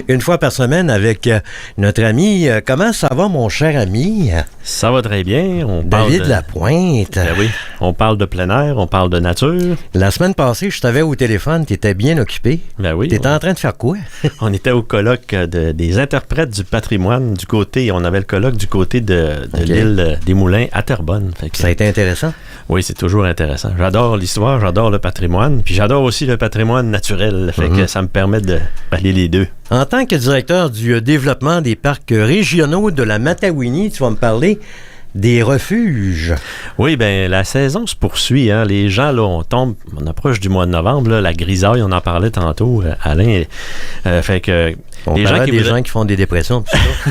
une fois par semaine avec notre ami. Comment ça va, mon cher ami? Ça va très bien. David Lapointe. Ben oui, on parle de plein air, on parle de nature. La semaine passée, je t'avais au téléphone, tu étais bien occupé. Ben oui. Tu étais en train de faire quoi? On était au colloque des interprètes du patrimoine du côté, on avait le colloque du côté de l'île des Moulins à Terrebonne. Ça a été intéressant? Oui, c'est toujours intéressant. J'adore l'histoire, j'adore le patrimoine, puis j'adore aussi le patrimoine naturel. Fait que ça me permet de parler les deux. En tant que directeur du développement des parcs régionaux de la Matawini, tu vas me parler des refuges. Oui, bien, la saison se poursuit. Hein. Les gens, là, on approche du mois de novembre, là, la grisaille, on en parlait tantôt, Alain. Fait que on parlait des gens qui font des dépressions.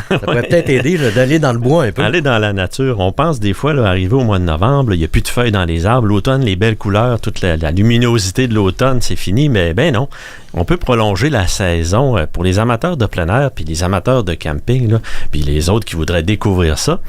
Ça pourrait peut-être aider là, d'aller dans le bois un peu. Aller dans la nature. On pense des fois, là, arriver au mois de novembre, il n'y a plus de feuilles dans les arbres. L'automne, les belles couleurs, toute la luminosité de l'automne, c'est fini. Mais ben non, on peut prolonger la saison pour les amateurs de plein air, puis les amateurs de camping, là, puis les autres qui voudraient découvrir ça.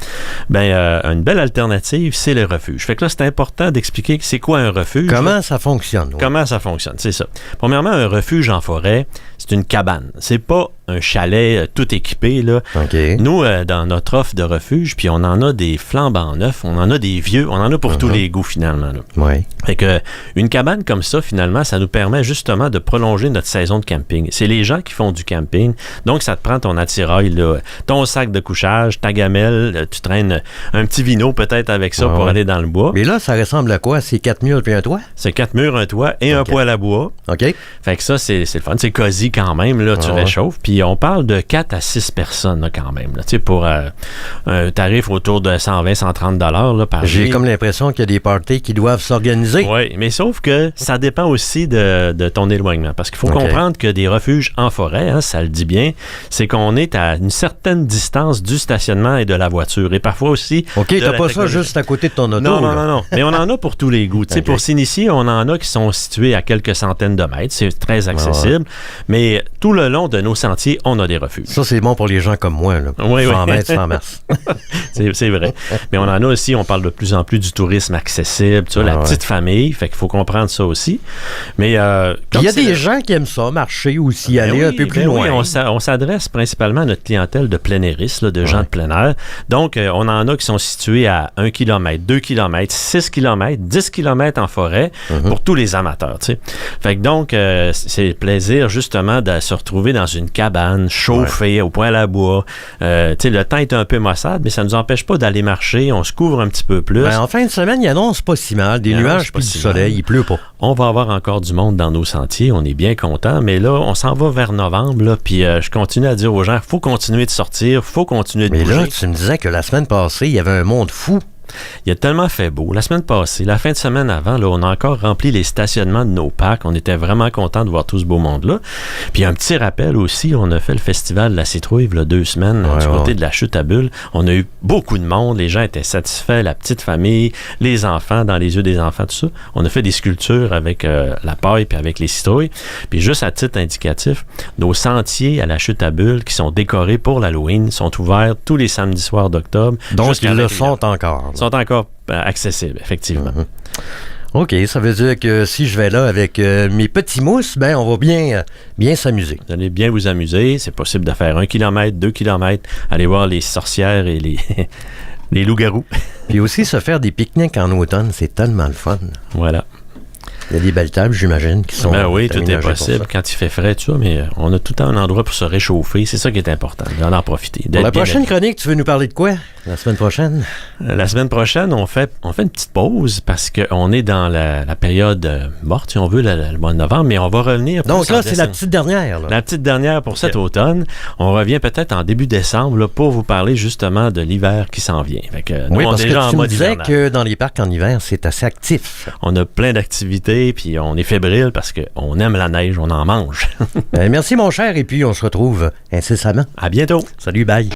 Une belle alternative, c'est les refuges. Fait que là, c'est important d'expliquer c'est quoi un refuge. Comment ça fonctionne. Oui. Comment ça fonctionne, c'est ça. Premièrement, un refuge en forêt, c'est une cabane. C'est pas un chalet tout équipé, là. Okay. Nous, dans notre offre de refuge, puis on en a des flambants neufs, on en a des vieux, on en a pour tous les goûts, finalement. Là. Oui. Fait que une cabane comme ça, finalement, ça nous permet justement de prolonger notre saison de camping. C'est les gens qui font du camping, donc ça te prend ton attirail, là, ton sac de couchage, ta gamelle, tu traînes un petit vino peut-être avec ça pour aller dans le bois. Mais là, ça ressemble à quoi? C'est 4 murs puis un toit? C'est 4 murs, un toit et un poêle à bois. OK. Fait que ça, c'est le fun. C'est cosy quand même, là, tu réchauffes. Puis on parle de 4 à 6 personnes là, quand même. Là, pour un tarif autour de 120-130 $ par J'ai nuit. comme l'impression qu'il y a des parties qui doivent s'organiser. Oui, mais sauf que ça dépend aussi de ton éloignement. Parce qu'il faut comprendre que des refuges en forêt, hein, ça le dit bien, c'est qu'on est à une certaine distance du stationnement et de la voiture. Et parfois aussi... OK, t'as pas ça juste à côté de ton auto. Non. Mais on en a pour tous les goûts. Okay. Pour s'initier, on en a qui sont situés à quelques centaines de mètres. C'est très accessible. Mais tout le long de nos sentiers, on a des refuges. Ça, c'est bon pour les gens comme moi. Là. 100 mètres, 100 mètres. c'est vrai. Mais on en a aussi, on parle de plus en plus du tourisme accessible, tu vois, la petite famille. Fait qu'il faut comprendre ça aussi. Mais il y a des gens qui aiment ça, marcher ou s'y aller un peu plus loin. Oui, on s'adresse principalement à notre clientèle de plénéristes, de gens de plein air. Donc, on en a qui sont situés à 1 km, 2 km, 6 km, 10 km en forêt pour tous les amateurs. Tu sais. Fait que donc, c'est le plaisir justement de se retrouver dans une cabane chauffée au poêle à bois. Tu sais, le temps est un peu maussade, mais ça ne nous empêche pas d'aller marcher. On se couvre un petit peu plus. En fin de semaine, il annonce pas si mal. Des nuages puis du soleil, il pleut pas. On va avoir encore du monde dans nos sentiers. On est bien content. Mais là, on s'en va vers novembre. Là, puis je continue à dire aux gens, il faut continuer de sortir, il faut continuer de bouger. Mais là, tu me disais que la semaine passée, il y avait un monde fou. Il a tellement fait beau. La semaine passée, la fin de semaine avant, là, on a encore rempli les stationnements de nos parcs. On était vraiment contents de voir tout ce beau monde-là. Puis un petit rappel aussi, on a fait le festival de la citrouille il y a 2 semaines du côté de la chute à bulles. On a eu beaucoup de monde. Les gens étaient satisfaits. La petite famille, les enfants, dans les yeux des enfants, tout ça. On a fait des sculptures avec la paille puis avec les citrouilles. Puis juste à titre indicatif, nos sentiers à la chute à bulles qui sont décorés pour l'Halloween sont ouverts tous les samedis soirs d'octobre. Donc, ils le sont encore. Sont encore accessibles, effectivement. OK, ça veut dire que si je vais là avec mes petits mousses, ben on va bien s'amuser. Vous allez bien vous amuser. C'est possible de faire 1 km, 2 km, aller voir les sorcières et les loups-garous. Puis aussi se faire des pique-niques en automne, c'est tellement le fun. Voilà. Il y a des belles tables, j'imagine, qui sont... Ben oui, tout est possible quand il fait frais, tout ça, mais on a tout le temps un endroit pour se réchauffer. C'est ça qui est important, d'en en profiter. Pour la prochaine chronique, tu veux nous parler de quoi? La semaine prochaine? La semaine prochaine, on fait une petite pause parce qu'on est dans la période morte, si on veut, le mois de novembre, mais on va revenir... Donc là, c'est la petite dernière. Là. La petite dernière pour cet automne. On revient peut-être en début décembre là, pour vous parler justement de l'hiver qui s'en vient. Fait que nous, parce déjà que tu en me mode disais hivernal. que dans les parcs en hiver, c'est assez actif. On a plein d'activités, puis on est fébrile parce qu'on aime la neige, on en mange. Merci mon cher, et puis on se retrouve incessamment. À bientôt. Salut, bye.